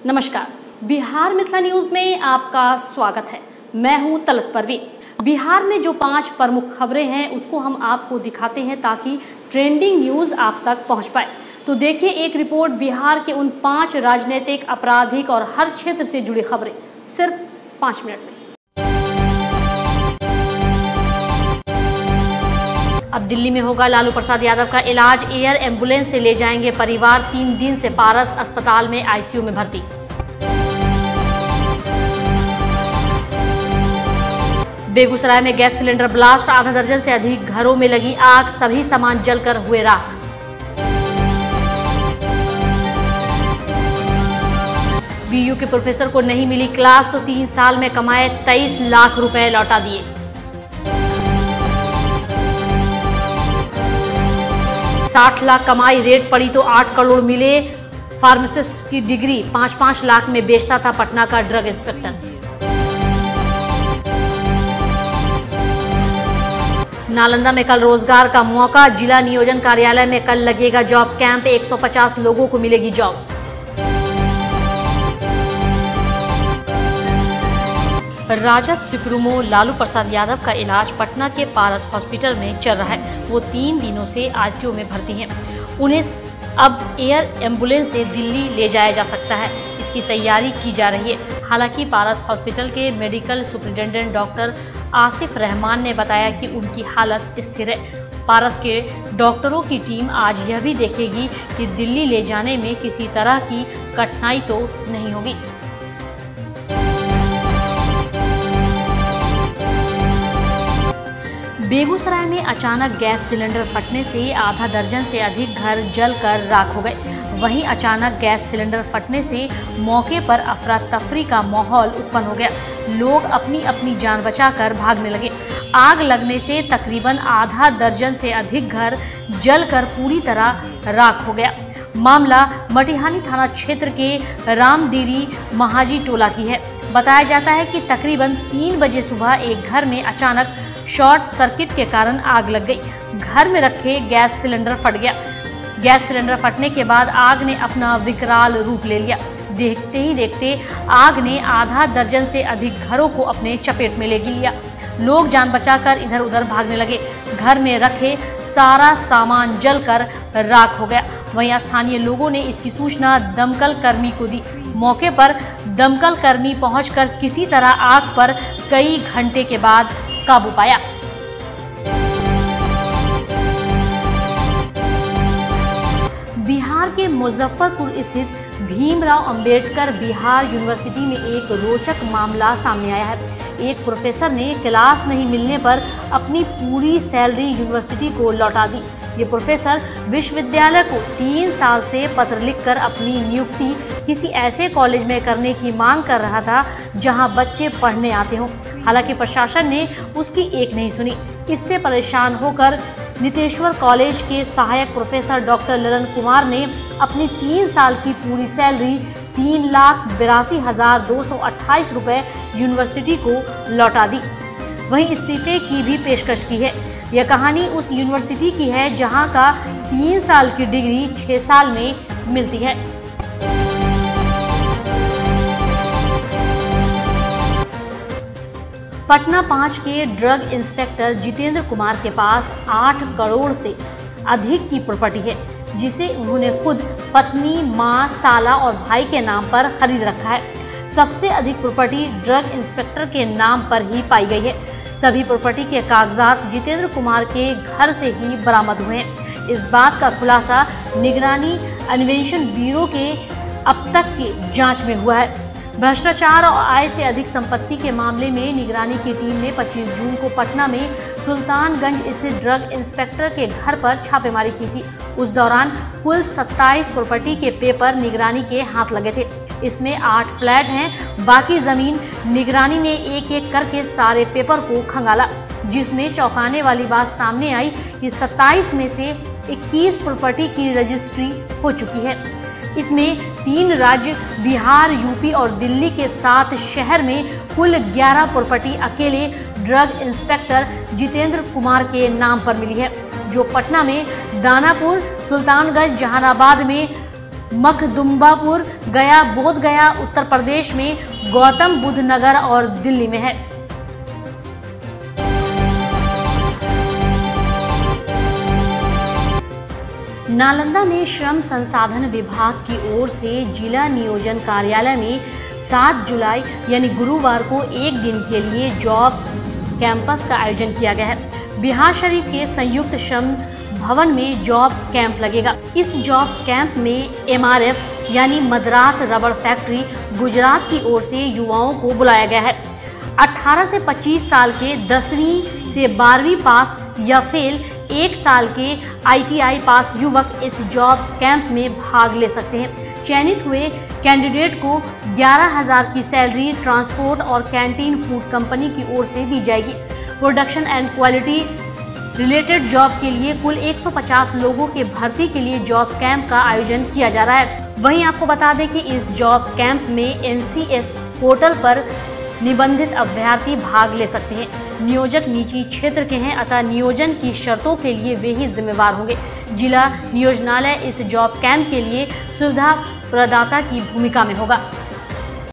नमस्कार, बिहार मिथिला न्यूज में आपका स्वागत है। मैं हूं तलत परवीन। बिहार में जो 5 प्रमुख खबरें हैं उसको हम आपको दिखाते हैं ताकि ट्रेंडिंग न्यूज आप तक पहुंच पाए। तो देखिए एक रिपोर्ट बिहार के उन 5 राजनीतिक, आपराधिक और हर क्षेत्र से जुड़ी खबरें सिर्फ 5 मिनट में। अब दिल्ली में होगा लालू प्रसाद यादव का इलाज। एयर एम्बुलेंस से ले जाएंगे परिवार। 3 दिन से पारस अस्पताल में आईसीयू में भर्ती। बेगूसराय में गैस सिलेंडर ब्लास्ट। आधा दर्जन से अधिक घरों में लगी आग। सभी सामान जलकर हुए राख। बीयू के प्रोफेसर को नहीं मिली क्लास तो 3 साल में कमाए 23 लाख रुपए लौटा दिए। $60 लाख कमाई रेट पड़ी तो 8 करोड़ मिले। फार्मासिस्ट की डिग्री 5-5 लाख में बेचता था पटना का ड्रग इंस्पेक्टर। नालंदा में कल रोजगार का मौका। जिला नियोजन कार्यालय में कल लगेगा जॉब कैंप। 150 लोगों को मिलेगी जॉब। राजद सुप्रीमो लालू प्रसाद यादव का इलाज पटना के पारस हॉस्पिटल में चल रहा है। वो 3 दिनों से आईसीयू में भर्ती हैं। उन्हें अब एयर एम्बुलेंस से दिल्ली ले जाया जा सकता है। इसकी तैयारी की जा रही है। हालांकि पारस हॉस्पिटल के medical superintendent doctor Asif Rahman ने बताया कि उनकी हालत स्थिर है। पारस के डॉक्टरों की टीम आज यह भी देखेगी कि दिल्ली ले जाने में किसी तरह की कठिनाई तो नहीं होगी। बेगूसराय में अचानक गैस सिलेंडर फटने से आधा दर्जन से अधिक घर जलकर राख हो गए। वहीं अचानक गैस सिलेंडर फटने से मौके पर अफरा तफरी का माहौल उत्पन्न हो गया। लोग अपनी अपनी जान बचाकर भागने लगे। आग लगने से तकरीबन आधा दर्जन से अधिक घर जलकर पूरी तरह राख हो गया। मामला मटिहानी थाना क्षेत्र के रामदीरी महाजी टोला की है। बताया जाता है कि तकरीबन 3 बजे सुबह एक घर में अचानक शॉर्ट सर्किट के कारण आग लग गई। घर में रखे गैस सिलेंडर फट गया। गैस सिलेंडर फटने के बाद आग ने अपना विकराल रूप ले लिया। देखते ही देखते आग ने आधा दर्जन से अधिक घरों को अपने चपेट में ले लिया। लोग जान बचाकर इधर उधर भागने लगे। घर में रखे सारा सामान जलकर राख हो गया। वहीं स्थानीय लोगों ने इसकी सूचना दमकल कर्मी को दी। मौके पर दमकल कर्मी पहुंचकर किसी तरह आग पर कई घंटे के बाद काबू पाया। बिहार के मुजफ्फरपुर स्थित भीमराव अंबेडकर बिहार यूनिवर्सिटी में एक रोचक मामला सामने आया है। एक प्रोफेसर ने क्लास नहीं मिलने पर अपनी पूरी सैलरी यूनिवर्सिटी को लौटा दी। ये प्रोफेसर विश्वविद्यालय को 3 साल से पत्र लिखकर अपनी नियुक्ति किसी ऐसे कॉलेज में करने की मांग कर रहा था जहां बच्चे पढ़ने आते हों। हालांकि प्रशासन ने उसकी एक नहीं सुनी। इससे परेशान होकर नितेश्वर कॉलेज के सहायक प्रोफेसर डॉक्टर ललन कुमार ने अपनी 3 साल की पूरी सैलरी 3,82,228 रुपए यूनिवर्सिटी को लौटा दी। वहीं इस्तीफे की भी पेशकश की है। यह कहानी उस यूनिवर्सिटी की है जहां का 3 साल की डिग्री 6 साल में मिलती है। पटना 5 के ड्रग इंस्पेक्टर जितेंद्र कुमार के पास 8 करोड़ से अधिक की प्रॉपर्टी है, जिसे उन्होंने खुद पत्नी, मां, साला और भाई के नाम पर खरीद रखा है। सबसे अधिक प्रॉपर्टी ड्रग इंस्पेक्टर के नाम पर ही पाई गई है। सभी प्रॉपर्टी के कागजात जितेंद्र कुमार के घर से ही बरामद हुए हैं। इस बात का खुलासा निगरानी अन्वेषण ब्यूरो के अब तक की जांच में हुआ है। भ्रष्टाचार और आय से अधिक संपत्ति के मामले में निगरानी की टीम ने 25 जून को पटना में सुल्तानगंज स्थित ड्रग इंस्पेक्टर के घर पर छापेमारी की थी। उस दौरान कुल 27 प्रॉपर्टी के पेपर निगरानी के हाथ लगे थे। इसमें 8 फ्लैट हैं। बाकी जमीन निगरानी ने एक एक करके सारे पेपर को खंगाला, जिसमें चौंकाने वाली बात सामने आई कि 27 में से 21 प्रॉपर्टी की रजिस्ट्री हो चुकी है। इसमें 3 राज्य बिहार, यूपी और दिल्ली के 7 शहर में कुल 11 प्रॉपर्टी अकेले ड्रग इंस्पेक्टर जितेंद्र कुमार के नाम पर मिली है, जो पटना में दानापुर, सुल्तानगंज, जहानाबाद में मखदुम्बापुर गया बोध गया उत्तर प्रदेश में, गौतम बुद्ध नगर और दिल्ली में है। नालंदा में श्रम संसाधन विभाग की ओर से जिला नियोजन कार्यालय में 7 जुलाई यानी गुरुवार को एक दिन के लिए जॉब कैंपस का आयोजन किया गया है। बिहार शरीफ के संयुक्त श्रम भवन में जॉब कैंप लगेगा। इस जॉब कैंप में MRF यानी मद्रास रबड़ फैक्ट्री गुजरात की ओर से युवाओं को बुलाया गया है। 18 से 25 साल के 10वीं से 12वीं पास या फेल 1 साल के ITI पास युवक इस जॉब कैंप में भाग ले सकते हैं। चयनित हुए कैंडिडेट को 11,000 की सैलरी ट्रांसपोर्ट और कैंटीन फूड कंपनी की ओर से दी जाएगी। Production and quality related job के लिए कुल 150 लोगों के भर्ती के लिए जॉब कैंप का आयोजन किया जा रहा है। वहीं आपको बता दें कि इस जॉब कैंप में NCS पोर्टल पर निबंधित अभ्यर्थी भाग ले सकते हैं। नियोजक निजी क्षेत्र के हैं, अतः नियोजन की शर्तों के लिए वे ही जिम्मेवार होंगे। जिला नियोजनालय इस जॉब कैंप के लिए सुविधा प्रदाता की भूमिका में होगा।